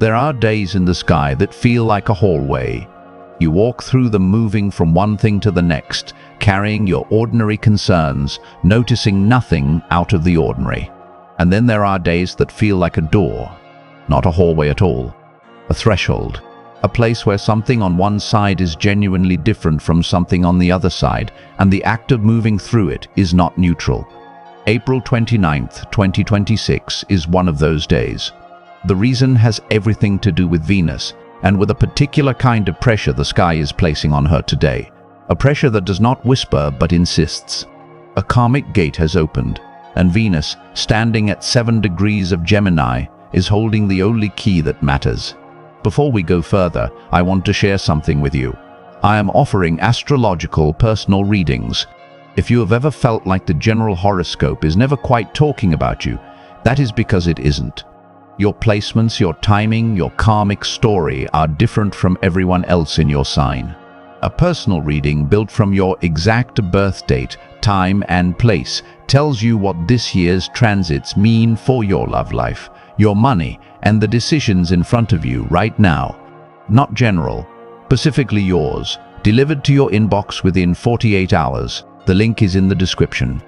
There are days in the sky that feel like a hallway. You walk through them moving from one thing to the next, carrying your ordinary concerns, noticing nothing out of the ordinary. And then there are days that feel like a door, not a hallway at all, a threshold, a place where something on one side is genuinely different from something on the other side, and the act of moving through it is not neutral. April 29th, 2026 is one of those days. The reason has everything to do with Venus, and with a particular kind of pressure the sky is placing on her today. A pressure that does not whisper but insists. A karmic gate has opened, and Venus, standing at 7 degrees of Gemini, is holding the only key that matters. Before we go further, I want to share something with you. I am offering astrological personal readings. If you have ever felt like the general horoscope is never quite talking about you, that is because it isn't. Your placements, your timing, your karmic story are different from everyone else in your sign. A personal reading built from your exact birth date, time and place tells you what this year's transits mean for your love life, your money, and the decisions in front of you right now. Not general, specifically yours, delivered to your inbox within 48 hours. The link is in the description.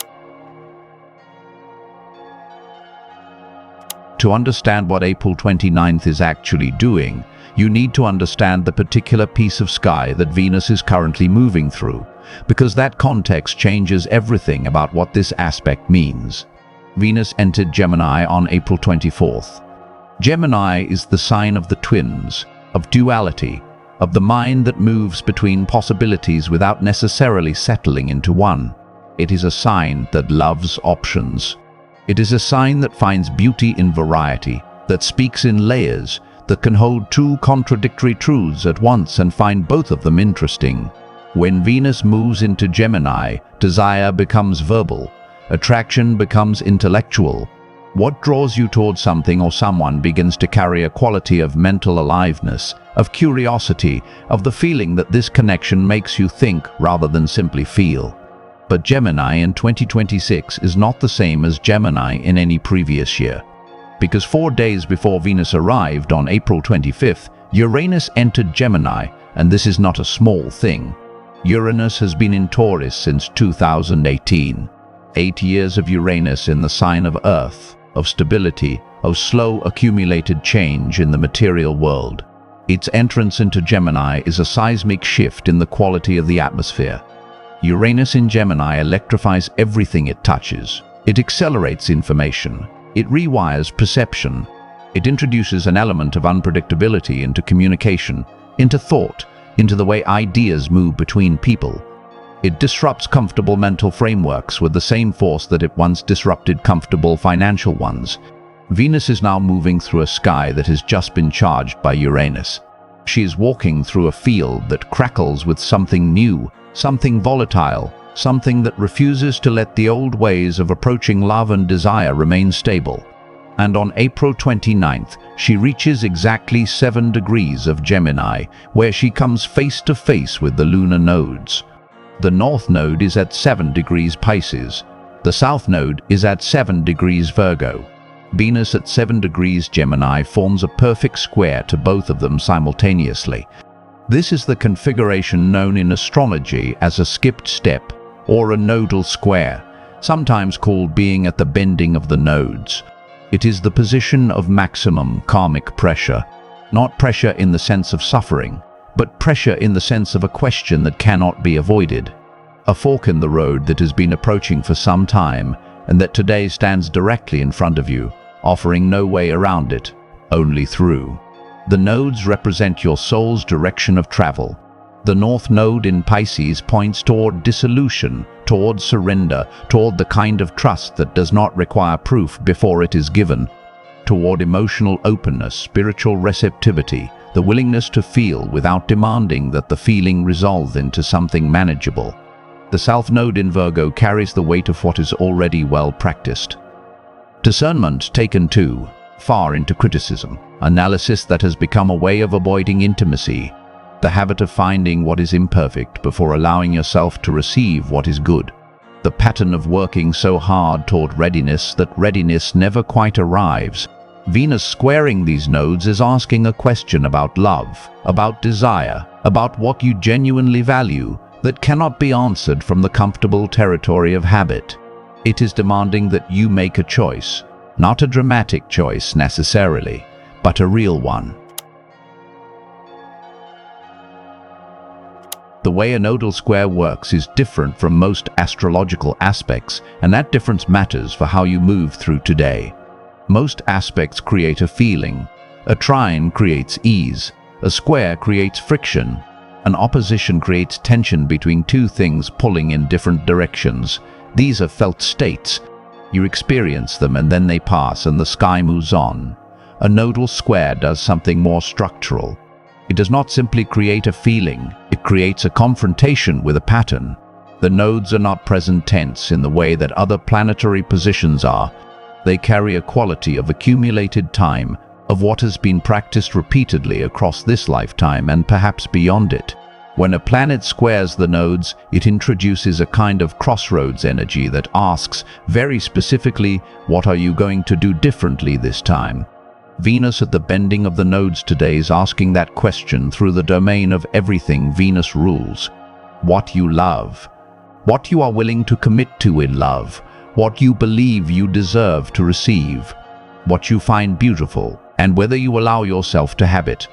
To understand what April 29th is actually doing, you need to understand the particular piece of sky that Venus is currently moving through, because that context changes everything about what this aspect means. Venus entered Gemini on April 24th. Gemini is the sign of the twins, of duality, of the mind that moves between possibilities without necessarily settling into one. It is a sign that loves options. It is a sign that finds beauty in variety, that speaks in layers, that can hold two contradictory truths at once and find both of them interesting. When Venus moves into Gemini, desire becomes verbal, attraction becomes intellectual. What draws you towards something or someone begins to carry a quality of mental aliveness, of curiosity, of the feeling that this connection makes you think rather than simply feel. But Gemini in 2026 is not the same as Gemini in any previous year. Because 4 days before Venus arrived on April 25th, Uranus entered Gemini, and this is not a small thing. Uranus has been in Taurus since 2018. 8 years of Uranus in the sign of Earth, of stability, of slow accumulated change in the material world. Its entrance into Gemini is a seismic shift in the quality of the atmosphere. Uranus in Gemini electrifies everything it touches. It accelerates information. It rewires perception. It introduces an element of unpredictability into communication, into thought, into the way ideas move between people. It disrupts comfortable mental frameworks with the same force that it once disrupted comfortable financial ones. Venus is now moving through a sky that has just been charged by Uranus. She is walking through a field that crackles with something new, something volatile, something that refuses to let the old ways of approaching love and desire remain stable. And on April 29th, she reaches exactly 7 degrees of Gemini, where she comes face to face with the lunar nodes. The North Node is at 7 degrees Pisces. The South Node is at 7 degrees Virgo. Venus at 7 degrees Gemini forms a perfect square to both of them simultaneously. This is the configuration known in astrology as a skipped step or a nodal square, sometimes called being at the bending of the nodes. It is the position of maximum karmic pressure, not pressure in the sense of suffering, but pressure in the sense of a question that cannot be avoided. A fork in the road that has been approaching for some time and that today stands directly in front of you, offering no way around it, only through. The nodes represent your soul's direction of travel. The North Node in Pisces points toward dissolution, toward surrender, toward the kind of trust that does not require proof before it is given, toward emotional openness, spiritual receptivity, the willingness to feel without demanding that the feeling resolve into something manageable. The South Node in Virgo carries the weight of what is already well practiced. Discernment taken too far into criticism, analysis that has become a way of avoiding intimacy, the habit of finding what is imperfect before allowing yourself to receive what is good, the pattern of working so hard toward readiness that readiness never quite arrives, Venus squaring these nodes is asking a question about love, about desire, about what you genuinely value that cannot be answered from the comfortable territory of habit. It is demanding that you make a choice, not a dramatic choice necessarily, but a real one. The way a nodal square works is different from most astrological aspects, and that difference matters for how you move through today. Most aspects create a feeling. A trine creates ease. A square creates friction. An opposition creates tension between two things pulling in different directions. These are felt states. You experience them and then they pass and the sky moves on. A nodal square does something more structural. It does not simply create a feeling, it creates a confrontation with a pattern. The nodes are not present tense in the way that other planetary positions are. They carry a quality of accumulated time, of what has been practiced repeatedly across this lifetime and perhaps beyond it. When a planet squares the nodes, it introduces a kind of crossroads energy that asks, very specifically, what are you going to do differently this time? Venus at the bending of the nodes today is asking that question through the domain of everything Venus rules. What you love, what you are willing to commit to in love, what you believe you deserve to receive, what you find beautiful, and whether you allow yourself to have it.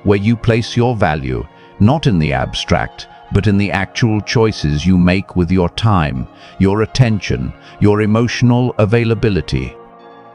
Where you place your value, not in the abstract, but in the actual choices you make with your time, your attention, your emotional availability.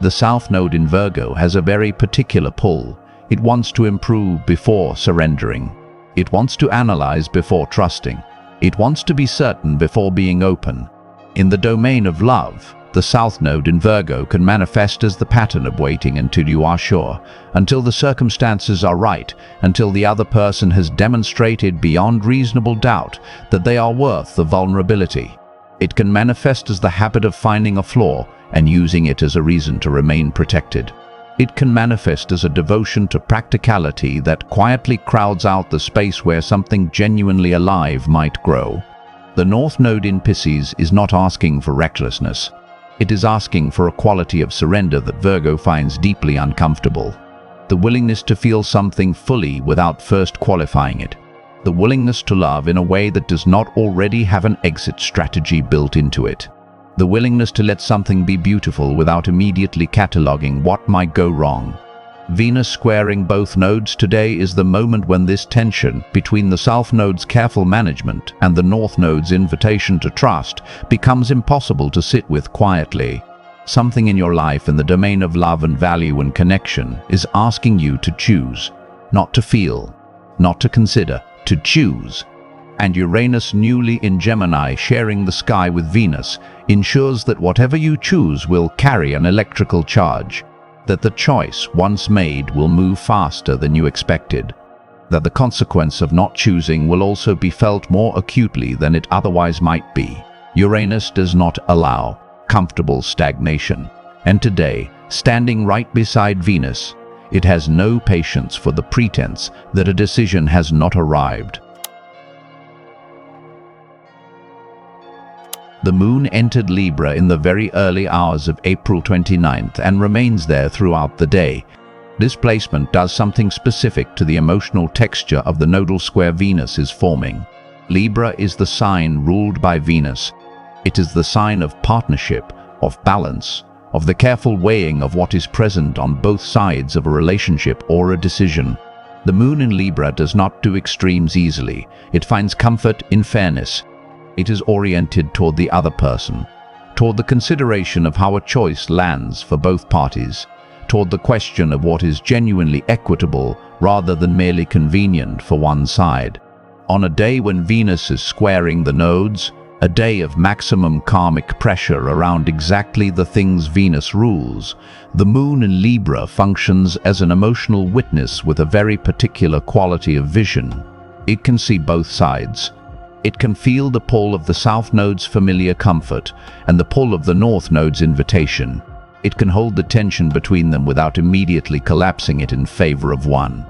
The South Node in Virgo has a very particular pull. It wants to improve before surrendering. It wants to analyze before trusting. It wants to be certain before being open. In the domain of love, the South Node in Virgo can manifest as the pattern of waiting until you are sure, until the circumstances are right, until the other person has demonstrated beyond reasonable doubt that they are worth the vulnerability. It can manifest as the habit of finding a flaw and using it as a reason to remain protected. It can manifest as a devotion to practicality that quietly crowds out the space where something genuinely alive might grow. The North Node in Pisces is not asking for recklessness. It is asking for a quality of surrender that Virgo finds deeply uncomfortable. The willingness to feel something fully without first qualifying it. The willingness to love in a way that does not already have an exit strategy built into it. The willingness to let something be beautiful without immediately cataloging what might go wrong. Venus squaring both nodes today is the moment when this tension between the South Node's careful management and the North Node's invitation to trust becomes impossible to sit with quietly. Something in your life in the domain of love and value and connection is asking you to choose, not to feel, not to consider, to choose. And Uranus newly in Gemini sharing the sky with Venus ensures that whatever you choose will carry an electrical charge. That the choice, once made, will move faster than you expected. That the consequence of not choosing will also be felt more acutely than it otherwise might be. Uranus does not allow comfortable stagnation. And today, standing right beside Venus, it has no patience for the pretense that a decision has not arrived. The moon entered Libra in the very early hours of April 29th and remains there throughout the day. This placement does something specific to the emotional texture of the nodal square Venus is forming. Libra is the sign ruled by Venus. It is the sign of partnership, of balance, of the careful weighing of what is present on both sides of a relationship or a decision. The moon in Libra does not do extremes easily. It finds comfort in fairness. It is oriented toward the other person, toward the consideration of how a choice lands for both parties, toward the question of what is genuinely equitable rather than merely convenient for one side. On a day when Venus is squaring the nodes, a day of maximum karmic pressure around exactly the things Venus rules, the moon in Libra functions as an emotional witness with a very particular quality of vision. It can see both sides. It can feel the pull of the South Node's familiar comfort and the pull of the North Node's invitation. It can hold the tension between them without immediately collapsing it in favor of one.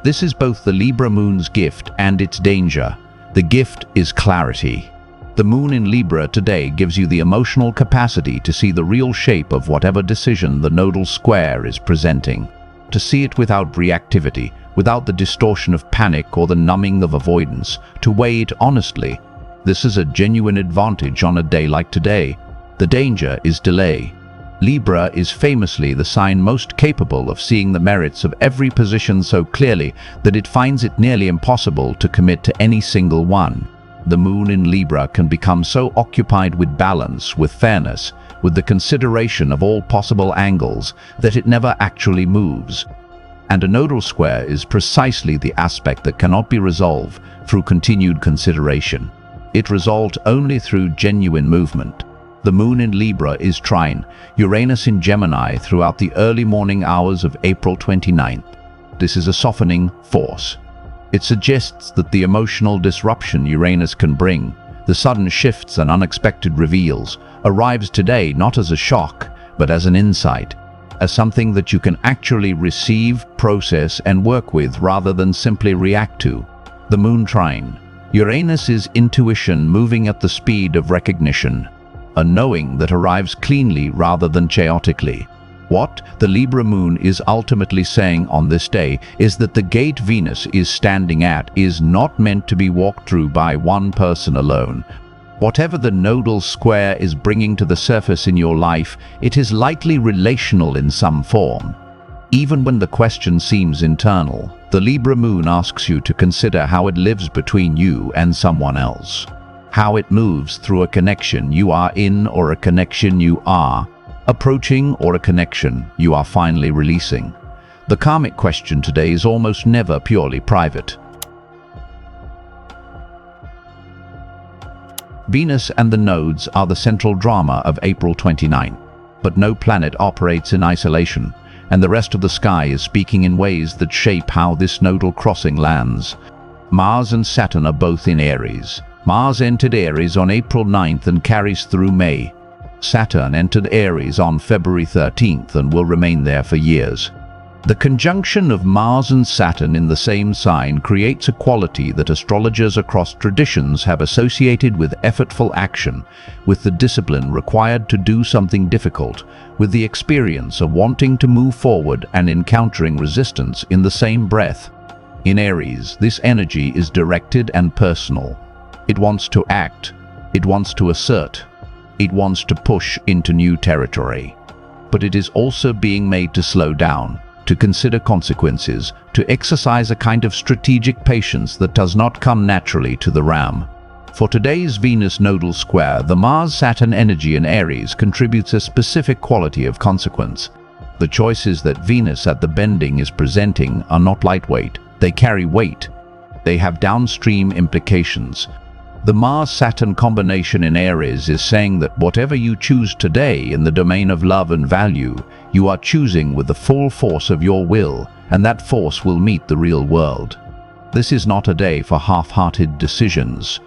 This is both the Libra moon's gift and its danger. The gift is clarity. The moon in Libra today gives you the emotional capacity to see the real shape of whatever decision the nodal square is presenting. To see it without reactivity, without the distortion of panic or the numbing of avoidance, to weigh it honestly. This is a genuine advantage on a day like today. The danger is delay. Libra is famously the sign most capable of seeing the merits of every position so clearly that it finds it nearly impossible to commit to any single one. The moon in Libra can become so occupied with balance, with fairness, with the consideration of all possible angles, that it never actually moves. And a nodal square is precisely the aspect that cannot be resolved through continued consideration. It resolved only through genuine movement. The moon in Libra is trine Uranus in Gemini throughout the early morning hours of April 29th. This is a softening force. It suggests that the emotional disruption Uranus can bring, the sudden shifts and unexpected reveals, arrives today not as a shock, but as an insight, as something that you can actually receive, process, and work with rather than simply react to. The moon trine. Uranus is intuition moving at the speed of recognition, a knowing that arrives cleanly rather than chaotically. What the Libra moon is ultimately saying on this day is that the gate Venus is standing at is not meant to be walked through by one person alone. Whatever the nodal square is bringing to the surface in your life, it is likely relational in some form. Even when the question seems internal, the Libra moon asks you to consider how it lives between you and someone else. How it moves through a connection you are in or a connection you are approaching or a connection you are finally releasing. The karmic question today is almost never purely private. Venus and the nodes are the central drama of April 29, but no planet operates in isolation, and the rest of the sky is speaking in ways that shape how this nodal crossing lands. Mars and Saturn are both in Aries. Mars entered Aries on April 9th and carries through May. Saturn entered Aries on February 13th and will remain there for years. The conjunction of Mars and Saturn in the same sign creates a quality that astrologers across traditions have associated with effortful action, with the discipline required to do something difficult, with the experience of wanting to move forward and encountering resistance in the same breath. In Aries, this energy is directed and personal. It wants to act. It wants to assert. It wants to push into new territory. But it is also being made to slow down, to consider consequences, to exercise a kind of strategic patience that does not come naturally to the ram. For today's Venus nodal square, the Mars-Saturn energy in Aries contributes a specific quality of consequence. The choices that Venus at the bending is presenting are not lightweight. They carry weight. They have downstream implications. The Mars-Saturn combination in Aries is saying that whatever you choose today in the domain of love and value, you are choosing with the full force of your will, and that force will meet the real world. This is not a day for half-hearted decisions.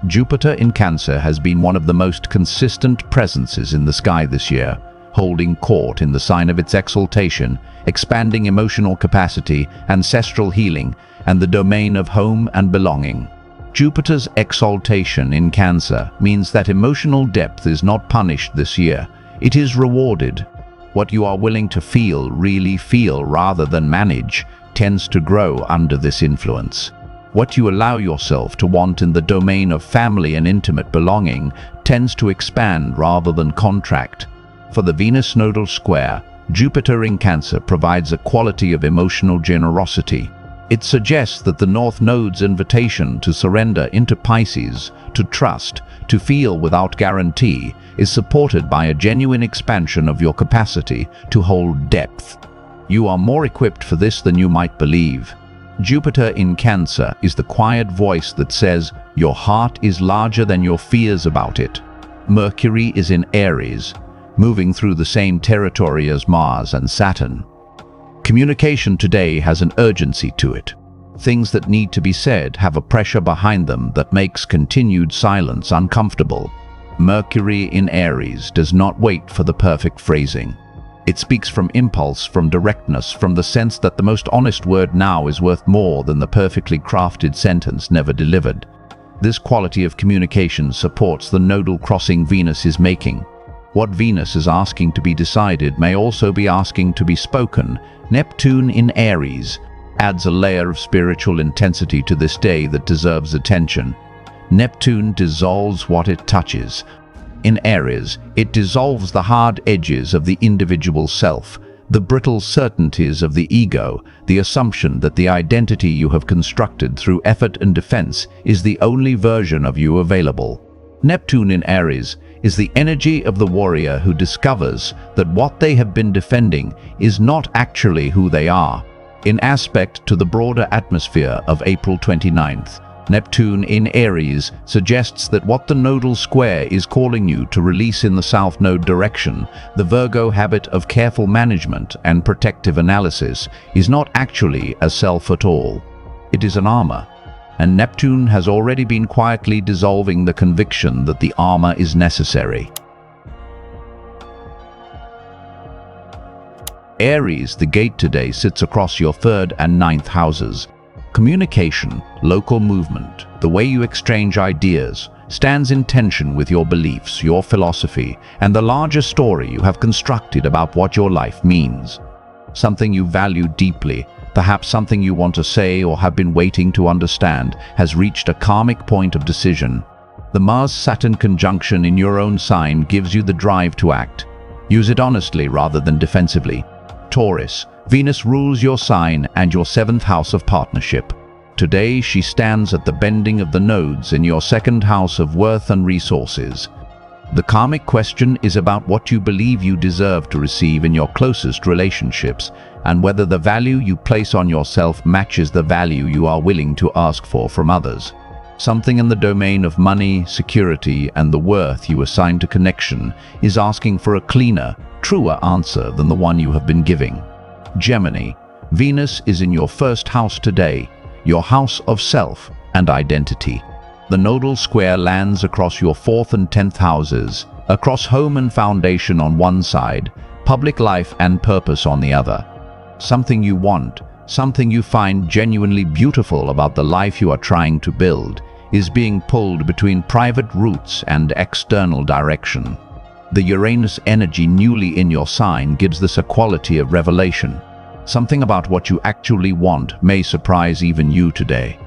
Jupiter in Cancer has been one of the most consistent presences in the sky this year, holding court in the sign of its exaltation, expanding emotional capacity, ancestral healing, and the domain of home and belonging. Jupiter's exaltation in Cancer means that emotional depth is not punished this year. It is rewarded. What you are willing to feel, really feel rather than manage, tends to grow under this influence. What you allow yourself to want in the domain of family and intimate belonging tends to expand rather than contract. For the Venus nodal square, Jupiter in Cancer provides a quality of emotional generosity. It suggests that the North Node's invitation to surrender into Pisces, to trust, to feel without guarantee, is supported by a genuine expansion of your capacity to hold depth. You are more equipped for this than you might believe. Jupiter in Cancer is the quiet voice that says, your heart is larger than your fears about it. Mercury is in Aries, moving through the same territory as Mars and Saturn. Communication today has an urgency to it. Things that need to be said have a pressure behind them that makes continued silence uncomfortable. Mercury in Aries does not wait for the perfect phrasing. It speaks from impulse, from directness, from the sense that the most honest word now is worth more than the perfectly crafted sentence never delivered. This quality of communication supports the nodal crossing Venus is making. What Venus is asking to be decided may also be asking to be spoken. Neptune in Aries adds a layer of spiritual intensity to this day that deserves attention. Neptune dissolves what it touches. In Aries, it dissolves the hard edges of the individual self, the brittle certainties of the ego, the assumption that the identity you have constructed through effort and defense is the only version of you available. Neptune in Aries is the energy of the warrior who discovers that what they have been defending is not actually who they are. In aspect to the broader atmosphere of April 29th, Neptune in Aries suggests that what the nodal square is calling you to release in the South Node direction, the Virgo habit of careful management and protective analysis, is not actually a self at all. It is an armor, and Neptune has already been quietly dissolving the conviction that the armor is necessary. Aries, the gate today sits across your 3rd and 9th houses. Communication, local movement, the way you exchange ideas, stands in tension with your beliefs, your philosophy, and the larger story you have constructed about what your life means. Something you value deeply, perhaps something you want to say or have been waiting to understand, has reached a karmic point of decision. The Mars-Saturn conjunction in your own sign gives you the drive to act. Use it honestly rather than defensively. Taurus, Venus rules your sign and your 7th house of partnership. Today she stands at the bending of the nodes in your 2nd house of worth and resources. The karmic question is about what you believe you deserve to receive in your closest relationships, and whether the value you place on yourself matches the value you are willing to ask for from others. Something in the domain of money, security, and the worth you assign to connection is asking for a cleaner, truer answer than the one you have been giving. Gemini, Venus is in your 1st house today, your house of self and identity. The nodal square lands across your 4th and 10th houses, across home and foundation on one side, public life and purpose on the other. Something you want, something you find genuinely beautiful about the life you are trying to build, is being pulled between private roots and external direction. The Uranus energy newly in your sign gives this a quality of revelation. Something about what you actually want may surprise even you today.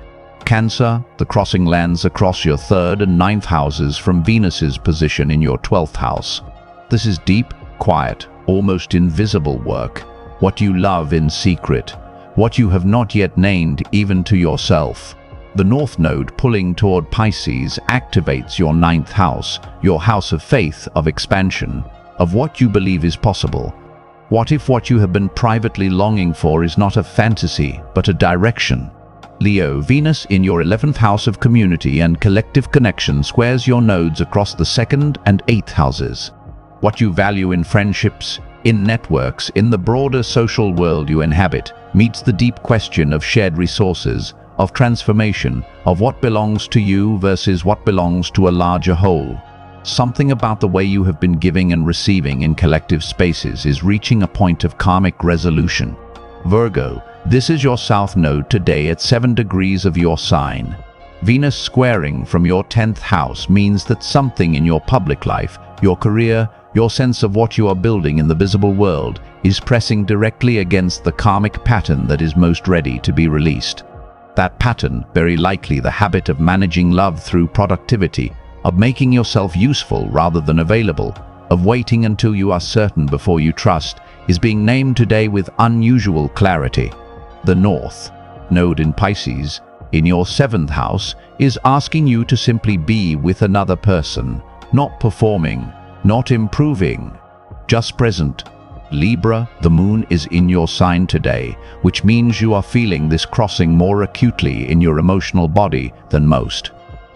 Cancer, the crossing lands across your 3rd and 9th houses from Venus's position in your 12th house. This is deep, quiet, almost invisible work. What you love in secret, what you have not yet named even to yourself. The North Node pulling toward Pisces activates your 9th house, your house of faith, of expansion, of what you believe is possible. What if what you have been privately longing for is not a fantasy, but a direction? Leo, Venus in your 11th house of community and collective connection squares your nodes across the 2nd and 8th houses. What you value in friendships, in networks, in the broader social world you inhabit, meets the deep question of shared resources, of transformation, of what belongs to you versus what belongs to a larger whole. Something about the way you have been giving and receiving in collective spaces is reaching a point of karmic resolution. Virgo, this is your South Node today at 7 degrees of your sign. Venus squaring from your 10th house means that something in your public life, your career, your sense of what you are building in the visible world is pressing directly against the karmic pattern that is most ready to be released. That pattern, very likely the habit of managing love through productivity, of making yourself useful rather than available, of waiting until you are certain before you trust, is being named today with unusual clarity. The North Node in Pisces, in your 7th house, is asking you to simply be with another person, not performing, not improving, just present. Libra, the moon is in your sign today, which means you are feeling this crossing more acutely in your emotional body than most.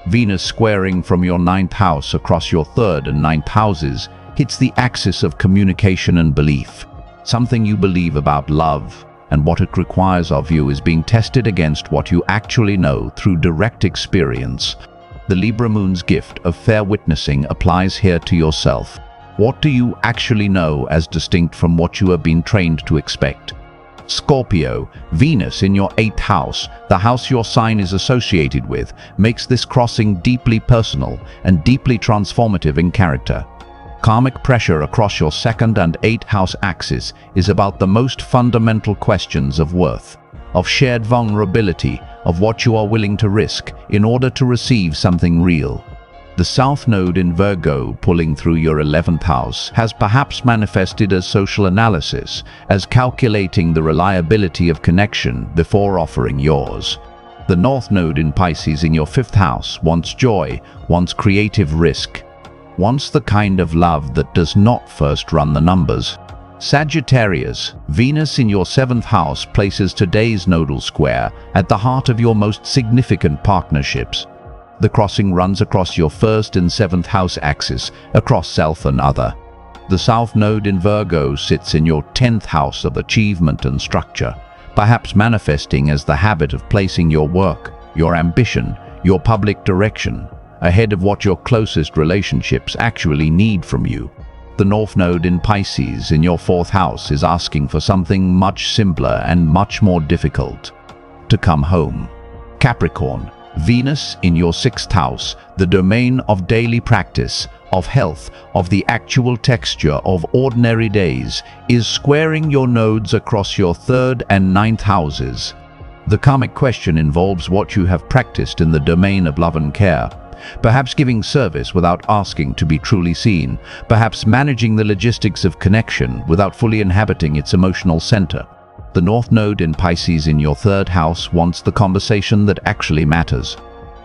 Venus squaring from your 9th house across your 3rd and 9th houses hits the axis of communication and belief. Something you believe about love and what it requires of you is being tested against what you actually know through direct experience. The Libra moon's gift of fair witnessing applies here to yourself. What do you actually know as distinct from what you have been trained to expect? Scorpio, Venus in your 8th house, the house your sign is associated with, makes this crossing deeply personal and deeply transformative in character. Karmic pressure across your 2nd and 8th house axis is about the most fundamental questions of worth, of shared vulnerability, of what you are willing to risk in order to receive something real. The South Node in Virgo pulling through your 11th house has perhaps manifested as social analysis, as calculating the reliability of connection before offering yours. The North Node in Pisces in your 5th house wants joy, wants creative risk, wants the kind of love that does not first run the numbers. Sagittarius, Venus in your 7th house places today's nodal square at the heart of your most significant partnerships. The crossing runs across your 1st and 7th house axis, across self and other. The South Node in Virgo sits in your 10th house of achievement and structure, perhaps manifesting as the habit of placing your work, your ambition, your public direction ahead of what your closest relationships actually need from you. The North Node in Pisces in your 4th house is asking for something much simpler and much more difficult: to come home. Capricorn, Venus in your 6th house, the domain of daily practice, of health, of the actual texture of ordinary days, is squaring your nodes across your 3rd and 9th houses. The karmic question involves what you have practiced in the domain of love and care, perhaps giving service without asking to be truly seen, perhaps managing the logistics of connection without fully inhabiting its emotional center. The North Node in Pisces in your 3rd house wants the conversation that actually matters,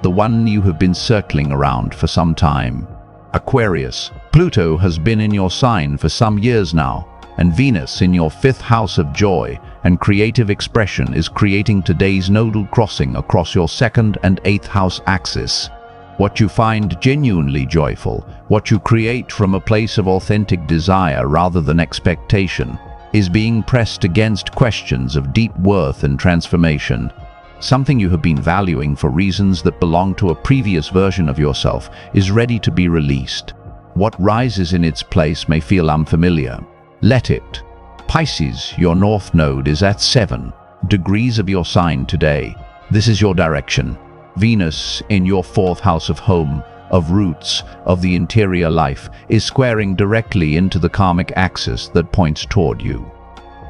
the one you have been circling around for some time. Aquarius, Pluto has been in your sign for some years now, and Venus in your 5th house of joy and creative expression is creating today's nodal crossing across your 2nd and 8th house axis. What you find genuinely joyful, what you create from a place of authentic desire rather than expectation, is being pressed against questions of deep worth and transformation. Something you have been valuing for reasons that belong to a previous version of yourself is ready to be released. What rises in its place may feel unfamiliar. Let it. Pisces, your North Node is at 7 degrees of your sign today. This is your direction. Venus in your 4th house of home, of roots, of the interior life, is squaring directly into the karmic axis that points toward you.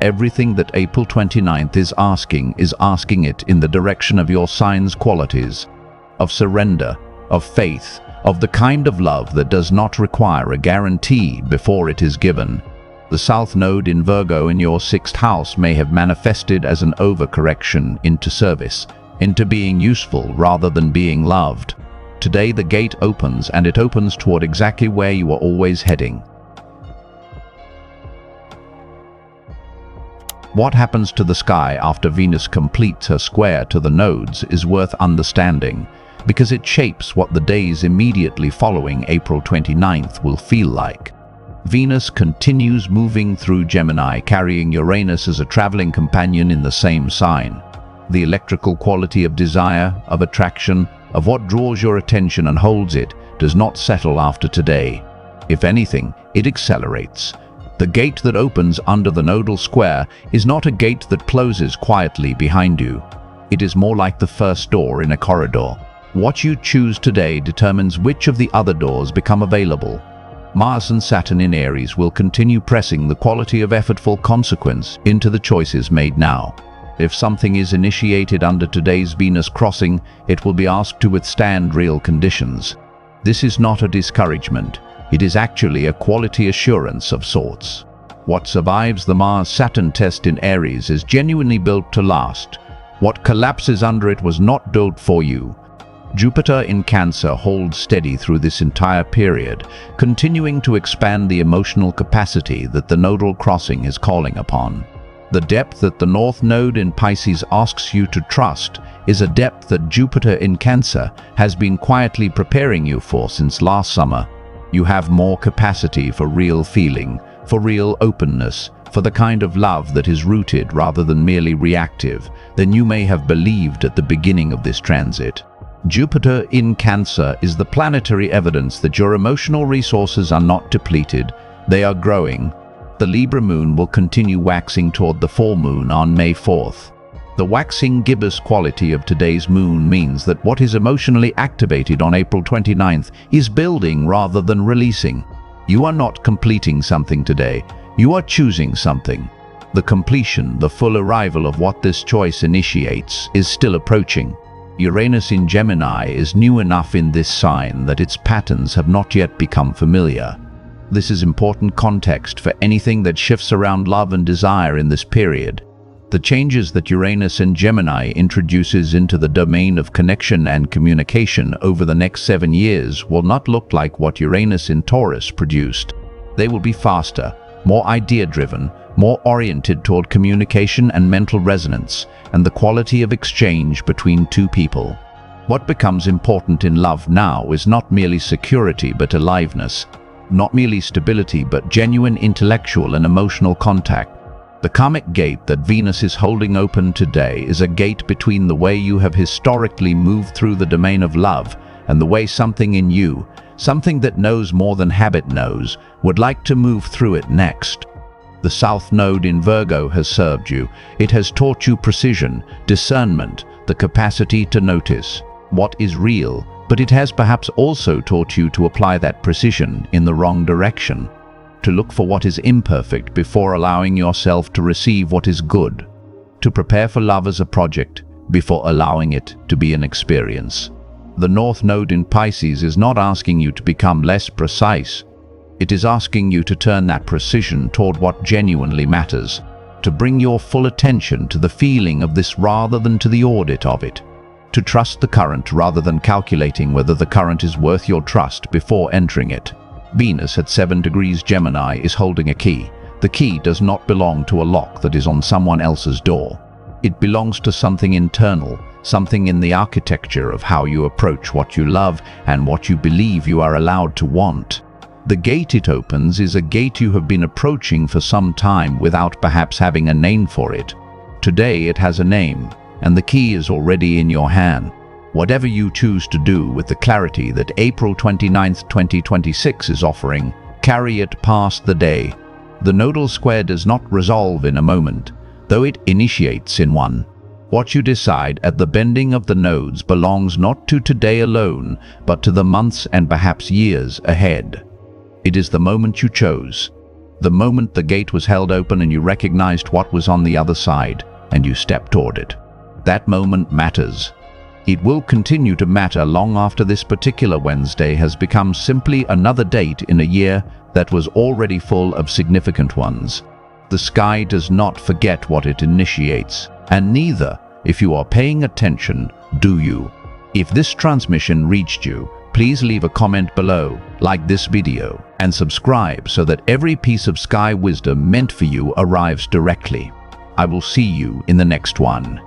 Everything that April 29th is asking it in the direction of your sign's qualities, of surrender, of faith, of the kind of love that does not require a guarantee before it is given. The South Node in Virgo in your 6th house may have manifested as an overcorrection into service, into being useful rather than being loved. Today the gate opens, and it opens toward exactly where you are always heading. What happens to the sky after Venus completes her square to the nodes is worth understanding, because it shapes what the days immediately following April 29th will feel like. Venus continues moving through Gemini, carrying Uranus as a traveling companion in the same sign. The electrical quality of desire, of attraction, of what draws your attention and holds it, does not settle after today. If anything, it accelerates. The gate that opens under the nodal square is not a gate that closes quietly behind you. It is more like the first door in a corridor. What you choose today determines which of the other doors become available. Mars and Saturn in Aries will continue pressing the quality of effortful consequence into the choices made now. If something is initiated under today's Venus crossing, it will be asked to withstand real conditions. This is not a discouragement. It is actually a quality assurance of sorts. What survives the Mars-Saturn test in Aries is genuinely built to last. What collapses under it was not built for you. Jupiter in Cancer holds steady through this entire period, continuing to expand the emotional capacity that the nodal crossing is calling upon. The depth that the North Node in Pisces asks you to trust is a depth that Jupiter in Cancer has been quietly preparing you for since last summer. You have more capacity for real feeling, for real openness, for the kind of love that is rooted rather than merely reactive than you may have believed at the beginning of this transit. Jupiter in Cancer is the planetary evidence that your emotional resources are not depleted, they are growing. the Libra moon will continue waxing toward the full moon on May 4th. The waxing gibbous quality of today's moon means that what is emotionally activated on April 29th is building rather than releasing. You are not completing something today, you are choosing something. The completion, the full arrival of what this choice initiates, is still approaching. Uranus in Gemini is new enough in this sign that its patterns have not yet become familiar. This is important context for anything that shifts around love and desire in this period. The changes that Uranus and Gemini introduces into the domain of connection and communication over the next 7 years will not look like what Uranus in Taurus produced. They will be faster, more idea-driven, more oriented toward communication and mental resonance, and the quality of exchange between two people. What becomes important in love now is not merely security but aliveness, not merely stability but genuine intellectual and emotional contact. The karmic gate that Venus is holding open today is a gate between the way you have historically moved through the domain of love and the way something in you, something that knows more than habit knows, would like to move through it next. The South Node in Virgo has served you. It has taught you precision, discernment, the capacity to notice what is real, but it has perhaps also taught you to apply that precision in the wrong direction, to look for what is imperfect before allowing yourself to receive what is good, to prepare for love as a project before allowing it to be an experience. The North Node in Pisces is not asking you to become less precise. It is asking you to turn that precision toward what genuinely matters, to bring your full attention to the feeling of this rather than to the audit of it, to trust the current rather than calculating whether the current is worth your trust before entering it. Venus at 7 degrees Gemini is holding a key. The key does not belong to a lock that is on someone else's door. It belongs to something internal, something in the architecture of how you approach what you love and what you believe you are allowed to want. The gate it opens is a gate you have been approaching for some time without perhaps having a name for it. Today it has a name, and the key is already in your hand. Whatever you choose to do with the clarity that April 29, 2026 is offering, carry it past the day. The nodal square does not resolve in a moment, though it initiates in one. What you decide at the bending of the nodes belongs not to today alone, but to the months and perhaps years ahead. It is the moment you chose, the moment the gate was held open and you recognized what was on the other side, and you stepped toward it. That moment matters. It will continue to matter long after this particular Wednesday has become simply another date in a year that was already full of significant ones. The sky does not forget what it initiates, and neither, if you are paying attention, do you. If this transmission reached you, please leave a comment below, like this video, and subscribe so that every piece of sky wisdom meant for you arrives directly. I will see you in the next one.